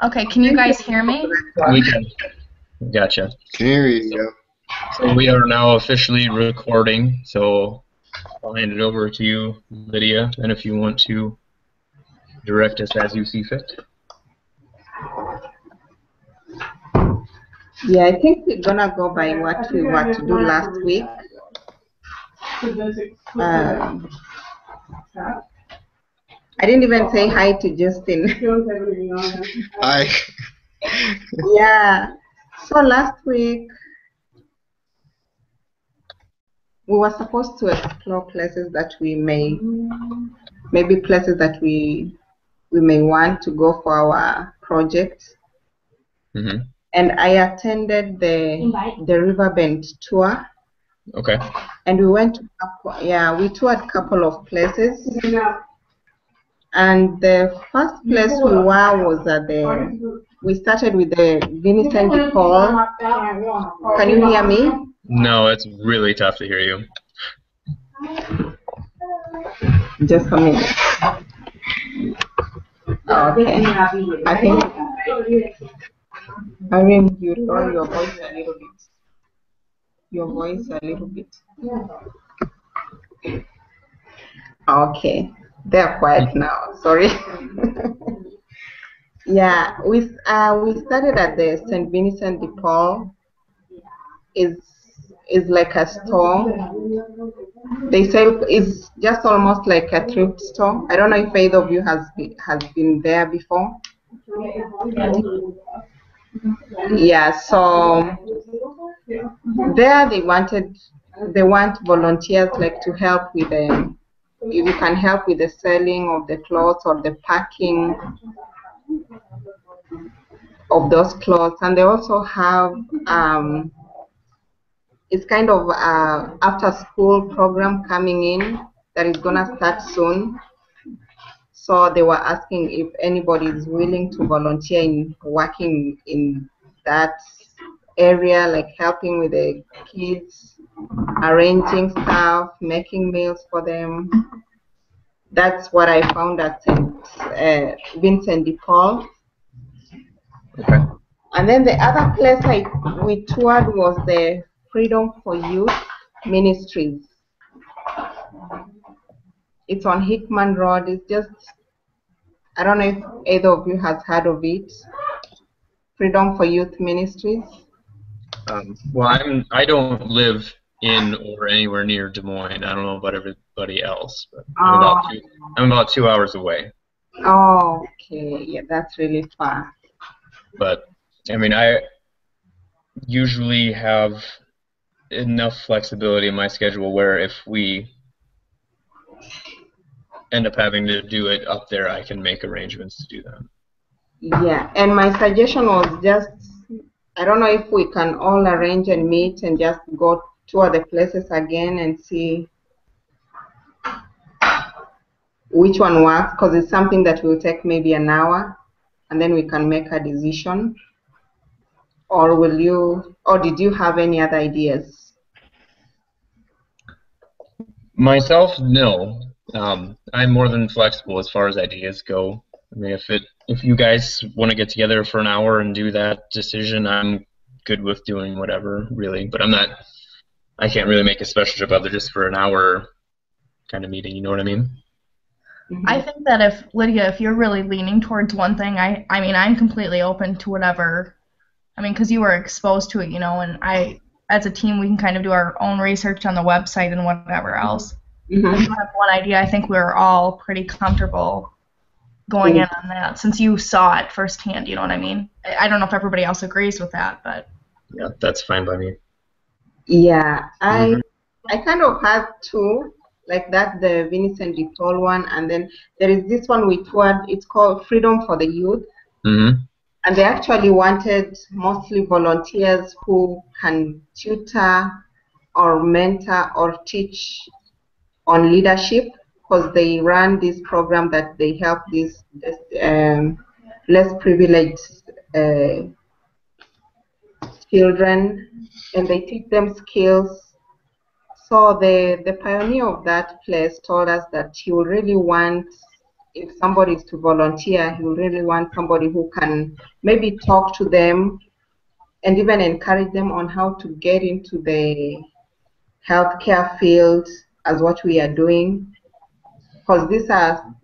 Okay, can you guys hear me? We can. Gotcha. Can hear you. So we are now officially recording, so I'll hand it over to you, Lydia, and if you want to direct us as you see fit. Yeah, I think we're gonna go by what we were to do last week. I didn't even say hi to Justin. Hi. Yeah, so last week we were supposed to explore places that maybe places that we may want to go for our project. Mm-hmm. And I attended the Riverbend tour. Okay. And we went to we toured a couple of places. And the first place we were was we started with the Vincent de Paul. Can you hear me? No, it's really tough to hear you. Just a minute. Okay. I think you lower your voice a little bit. Your voice a little bit. Okay. They're quiet now. Sorry. Yeah, we started at the St. Vincent de Paul. Is like a store. They sell it's just almost like a thrift store. I don't know if either of you has been there before. Yeah, so there they want volunteers like to help with the if you can help with the selling of the clothes or the packing of those clothes, and they also have it's kind of after school program coming in that is gonna start soon. So they were asking if anybody is willing to volunteer in working in that area, like helping with the kids, arranging stuff, making meals for them. That's what I found at St. Vincent de Paul. Okay. And then the other place we toured was the Freedom for Youth Ministries. It's on Hickman Road. It's just, I don't know if either of you has heard of it. Freedom for Youth Ministries. Well, I don't live in or anywhere near Des Moines. I don't know about everybody else, but I'm about 2 hours away. Oh, okay. Yeah, that's really far. But I mean, I usually have enough flexibility in my schedule where if we end up having to do it up there, I can make arrangements to do that. Yeah, and my suggestion was just, I don't know if we can all arrange and meet and just go tour the places again and see which one works, because it's something that will take maybe an hour, and then we can make a decision. Or did you have any other ideas? Myself, no. I'm more than flexible as far as ideas go. I mean, if you guys want to get together for an hour and do that decision, I'm good with doing whatever, really. But I can't really make a special trip out there just for an hour kind of meeting, you know what I mean? I think that Lydia, if you're really leaning towards one thing, I mean, I'm completely open to whatever. I mean, because you were exposed to it, you know, and as a team, we can kind of do our own research on the website and whatever else. Mm-hmm. If you have one idea, I think we're all pretty comfortable going in on that, since you saw it firsthand, you know what I mean? I don't know if everybody else agrees with that, but... Yeah, that's fine by me. Yeah, I kind of had two, like that, the Vincent de Paul one, and then there is this one we toured, it's called Freedom for the Youth. Mm-hmm. And they actually wanted mostly volunteers who can tutor or mentor or teach on leadership, because they run this program that they help these less privileged children, and they teach them skills. So the pioneer of that place told us that he would really want if somebody is to volunteer, he will really want somebody who can maybe talk to them and even encourage them on how to get into the healthcare field as what we are doing. Because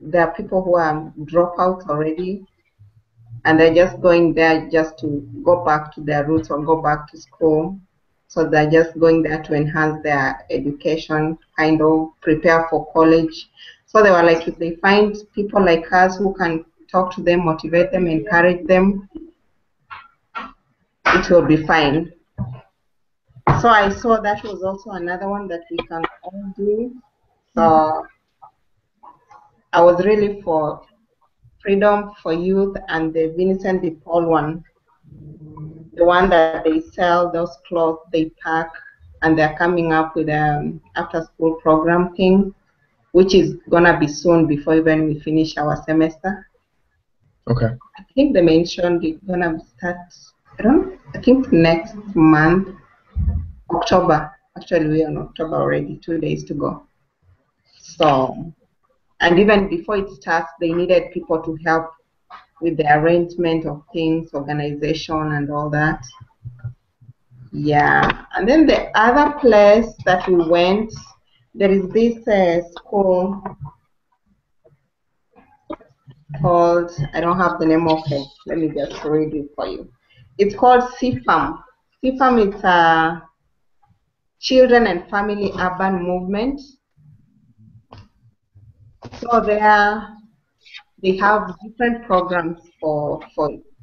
there are people who are dropouts already, and they're just going there just to go back to their roots or go back to school. So they're just going there to enhance their education, kind of prepare for college. So they were like, if they find people like us who can talk to them, motivate them, encourage them, it will be fine. So I saw that was also another one that we can all do. So I was really for Freedom for Youth and the Vincent de Paul one. The one that they sell those clothes, they pack, and they're coming up with an after-school program thing, which is gonna be soon before even we finish our semester. Okay. I think they mentioned it's gonna start. I think next month, October. Actually, we're in October already. 2 days to go. So, and even before it starts, they needed people to help with the arrangement of things, organization, and all that. Yeah, and then the other place that we went, there is this school called, I don't have the name of it, let me just read it for you. It's called CFAM. CFAM is a Children and Family Urban Movement. So they have different programs for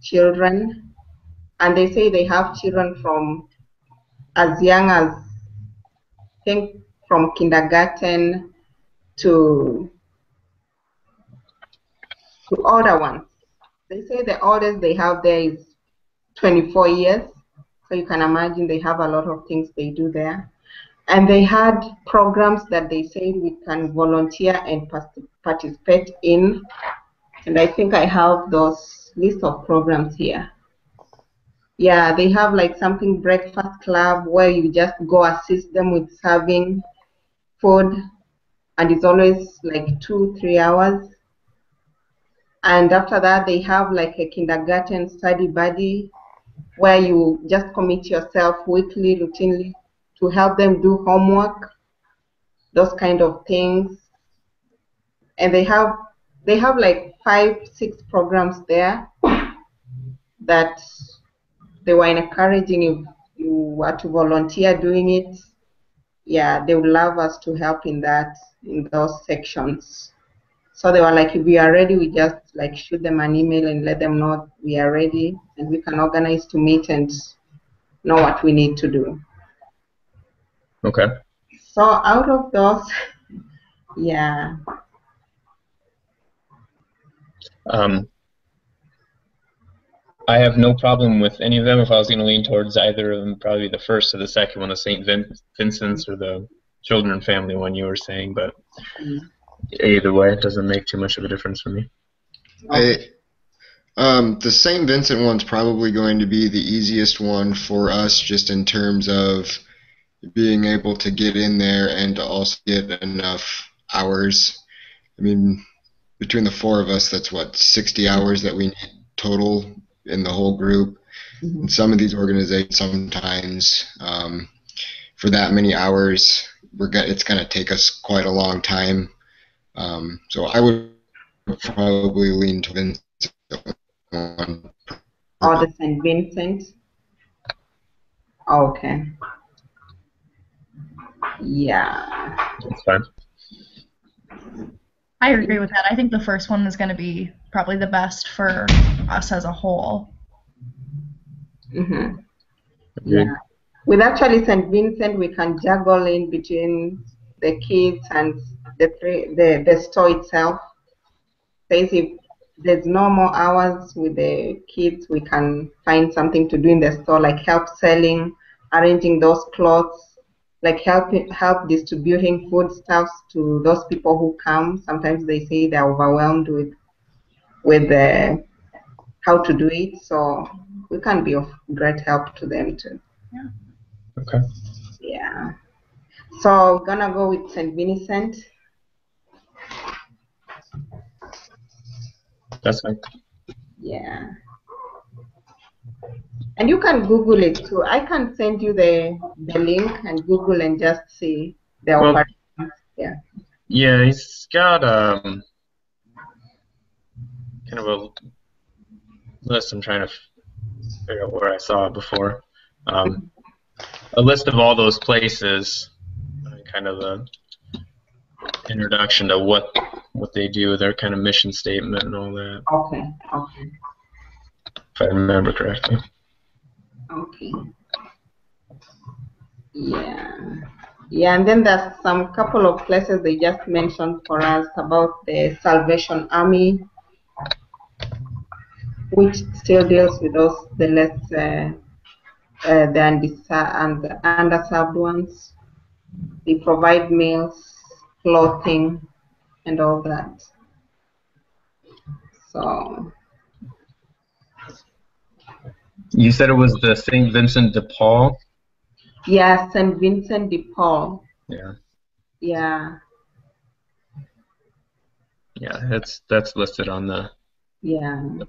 children, and they say they have children from as young as, I think, from kindergarten to older ones. They say the oldest they have there is 24 years. So you can imagine they have a lot of things they do there. And they had programs that they said we can volunteer and participate in. And I think I have those list of programs here. Yeah, they have like something breakfast club where you just go assist them with serving food. And it's always like 2-3 hours. And after that, they have like a kindergarten study buddy where you just commit yourself weekly, routinely to help them do homework, those kind of things. And they have like 5-6 programs there that they were encouraging if you were to volunteer doing it. Yeah, they would love us to help in those sections. So they were like, if we are ready, we just like shoot them an email and let them know we are ready, and we can organize to meet and know what we need to do. Okay. So out of those, yeah. I have no problem with any of them. If I was going to lean towards either of them, probably the first or the second one, the St. Vincent's or the Children and Family one you were saying, but either way, it doesn't make too much of a difference for me. The St. Vincent one's probably going to be the easiest one for us, just in terms of being able to get in there and to also get enough hours. I mean, between the 4 of us, that's what, 60 hours that we need total in the whole group. And some of these organizations sometimes, for that many hours, it's going to take us quite a long time. So I would probably lean to Vincent. Or the St. Vincent? Okay. Yeah. That's fine. I agree with that. I think the first one is going to be probably the best for us as a whole. Yeah. With actually St. Vincent, we can juggle in between the kids and the store itself. Says if there's no more hours with the kids, we can find something to do in the store, like help selling, arranging those clothes, like help distributing foodstuffs to those people who come. Sometimes they say they're overwhelmed with how to do it, so we can be of great help to them too. Yeah. Okay. Yeah. So we're gonna go with St. Vincent. That's fine. Yeah. And you can Google it too. I can send you the link and Google and just see the Well, operations. Yeah. yeah, he's got kind of a list. I'm trying to figure out where I saw it before. A list of all those places, kind of the introduction to what they do, their kind of mission statement and all that. Okay. Okay. If I remember correctly. Okay. Yeah. Yeah, and then there's some couple of places they just mentioned for us about the Salvation Army, which still deals with those the less the underserved ones. They provide meals, clothing, and all that. So You said it was the St. Vincent de Paul? yeah, St. Vincent de Paul. Yeah. Yeah. Yeah, that's listed on the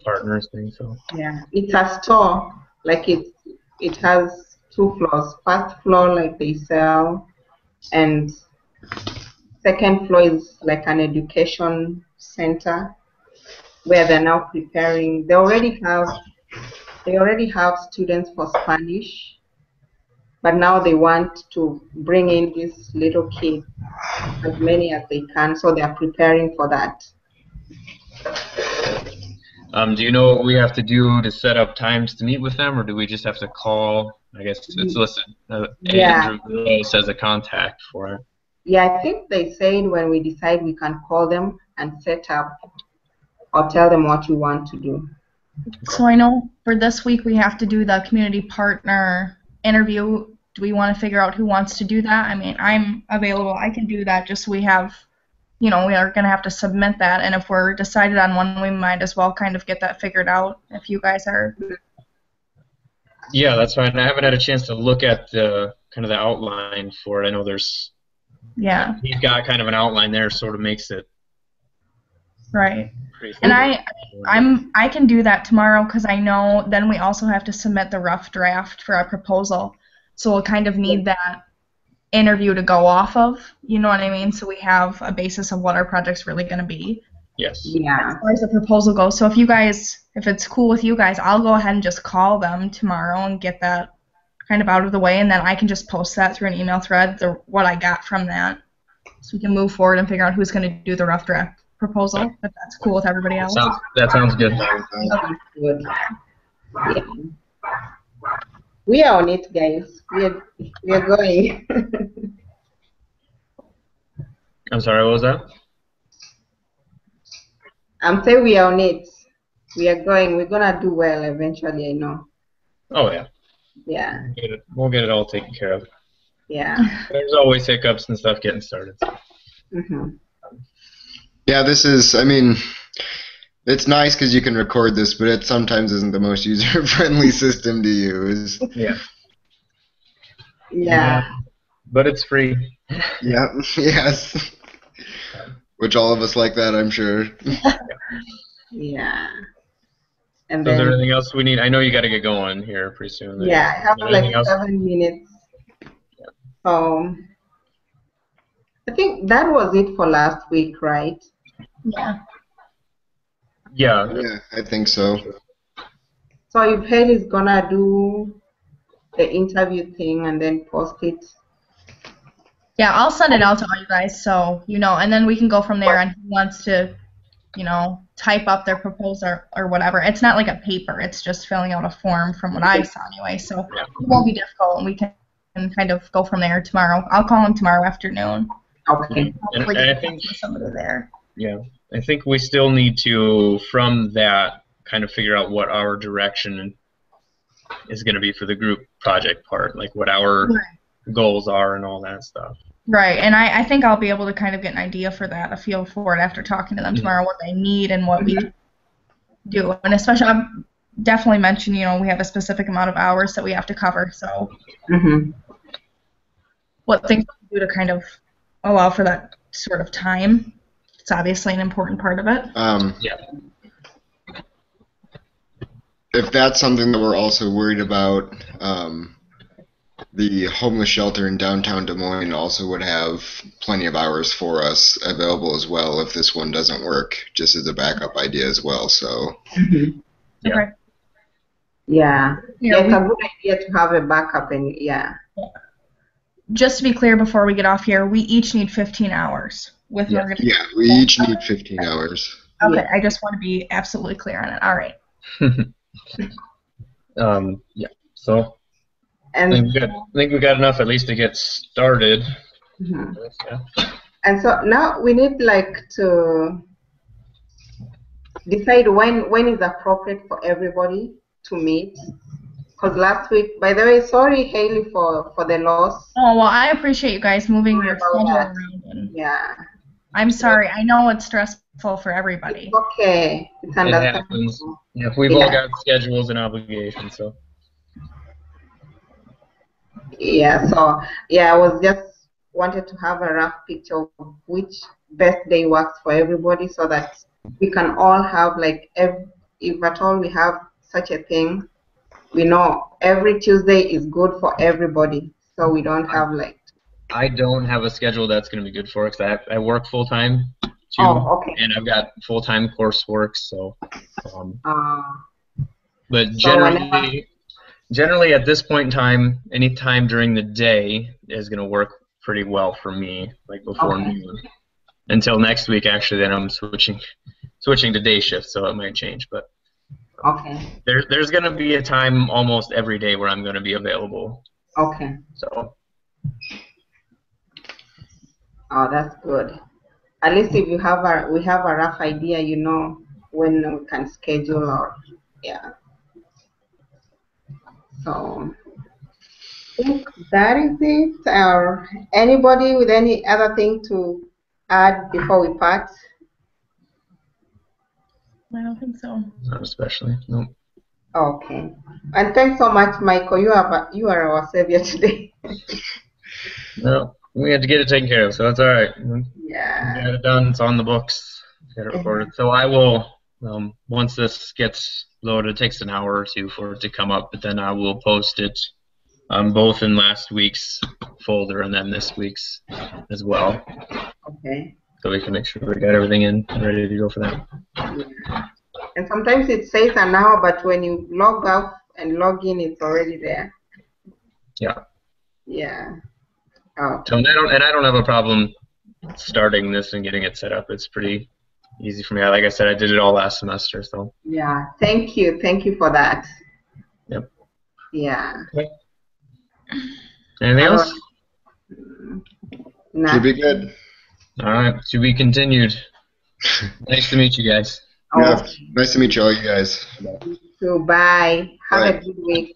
partners thing. So Yeah, it's a store. Like it has 2 floors. First floor, like they sell, and second floor is like an education center where they're now preparing. They already have students for Spanish, but now they want to bring in these little kids, as many as they can. So they're preparing for that. do you know what we have to do to set up times to meet with them, or do we just have to call? I guess it's listed. Andrew Gross as a contact for it. Yeah, I think they said when we decide we can call them and set up or tell them what you want to do. So I know for this week we have to do the community partner interview. Do we want to figure out who wants to do that? I mean, I'm available. I can do that. Just so we have, we are going to have to submit that. And if we're decided on one, we might as well kind of get that figured out if you guys are. Yeah, that's fine. I haven't had a chance to look at the kind of the outline for it. I know there's. Yeah. He's got kind of an outline there, sort of makes it. Right. And I can do that tomorrow because I know then we also have to submit the rough draft for our proposal. So we'll kind of need that interview to go off of, you know what I mean? So we have a basis of what our project's really going to be. Yes. Yeah. As far as the proposal goes. So if it's cool with you guys, I'll go ahead and just call them tomorrow and get that kind of out of the way, and then I can just post that through an email thread, what I got from that. So we can move forward and figure out who's going to do the rough draft proposal, if that's cool with everybody else. That sounds good. Good. Yeah. We are on it, guys. We are going. I'm sorry, what was that? I'm saying we are on it. We are going. We're gonna do well eventually, I know. Oh yeah. Yeah. We'll get it all taken care of. Yeah. There's always hiccups and stuff getting started. Yeah, it's nice because you can record this, but it sometimes isn't the most user-friendly system to use. Yeah. Yeah. But it's free. Yeah, yes. Which all of us like that, I'm sure. Yeah. And So is then, there anything else we need? I know you got to get going here pretty soon. yeah, I have like Anything else? 7 minutes. So I think that was it for last week, right? Yeah. Yeah. Yeah, I think so. So if Haley's gonna do the interview thing and then post it. Yeah, I'll send it out to all you guys so and then we can go from there, and who wants to, type up their proposal or whatever. It's not like a paper, it's just filling out a form from what I saw anyway, so it won't be difficult, and we can kind of go from there tomorrow. I'll call them tomorrow afternoon. Okay. And I think somebody there. Yeah, I think we still need to, from that, kind of figure out what our direction is going to be for the group project part, like what our goals are and all that stuff. Right, and I think I'll be able to kind of get an idea for that, a feel for it after talking to them tomorrow, what they need and what we can do. And especially, I'll definitely mention, we have a specific amount of hours that we have to cover, so what things we can do to kind of allow for that sort of time. It's obviously an important part of it. Yeah. if that's something that we're also worried about, the homeless shelter in downtown Des Moines also would have plenty of hours for us available as well if this one doesn't work, just as a backup idea as well. So Yeah. Okay. Yeah. Yeah, It's a good idea to have a backup, and Just to be clear before we get off here, we each need 15 hours with Yes. Morgan. yeah, we each need 15 hours. Okay, Yeah. I just want to be absolutely clear on it. All right. Yeah. So I And think we got enough at least to get started. mhm. Yeah. And so now we need to decide when is appropriate for everybody to meet. Because last week, by the way, sorry Haley for the loss. Oh, well, I appreciate you guys moving Sorry your about schedule that. around. And Yeah. I'm sorry. I know it's stressful for everybody. It's okay. It's It happens. understandable. Yeah, we've all Yeah. got schedules and obligations, so. Yeah, so I was just wanted to have a rough picture of which best day works for everybody so that we can all have if at all we have such a thing, we know every Tuesday is good for everybody, so we don't have I don't have a schedule that's going to be good for it because I work full time too, Oh, okay. and I've got full time coursework. So, but So whenever- generally at this point in time, any time during the day is going to work pretty well for me, like before Okay. noon. Until next week, actually, then I'm switching to day shift, so it might change. But Okay. there's going to be a time almost every day where I'm going to be available. Okay. So. Oh, that's good. At least if we have a rough idea, when we can schedule or So I think that is it. Or anybody with any other thing to add before we part? I don't think so. Not especially. No. Okay. And thanks so much, Michael. You are our savior today. No, we had to get it taken care of, so that's all right. We Yeah. got it done. It's on the books. Got it recorded. So I will, once this gets loaded, it takes an hour or two for it to come up, but then I will post it both in last week's folder and then this week's as well. Okay. So we can make sure we got everything in and ready to go for that. Yeah. And sometimes it says an hour, but when you log out and log in, it's already there. Yeah. Yeah. Oh. So and I don't have a problem starting this and getting it set up. It's pretty easy for me. Like I said, I did it all last semester, so. Yeah. Thank you. Thank you for that. Yep. Yeah. Okay. Anything else? No. Should be good. All right. To be continued. Nice to meet you guys. Yeah, Okay. nice to meet you all, you guys. So bye. Have Bye. a good week.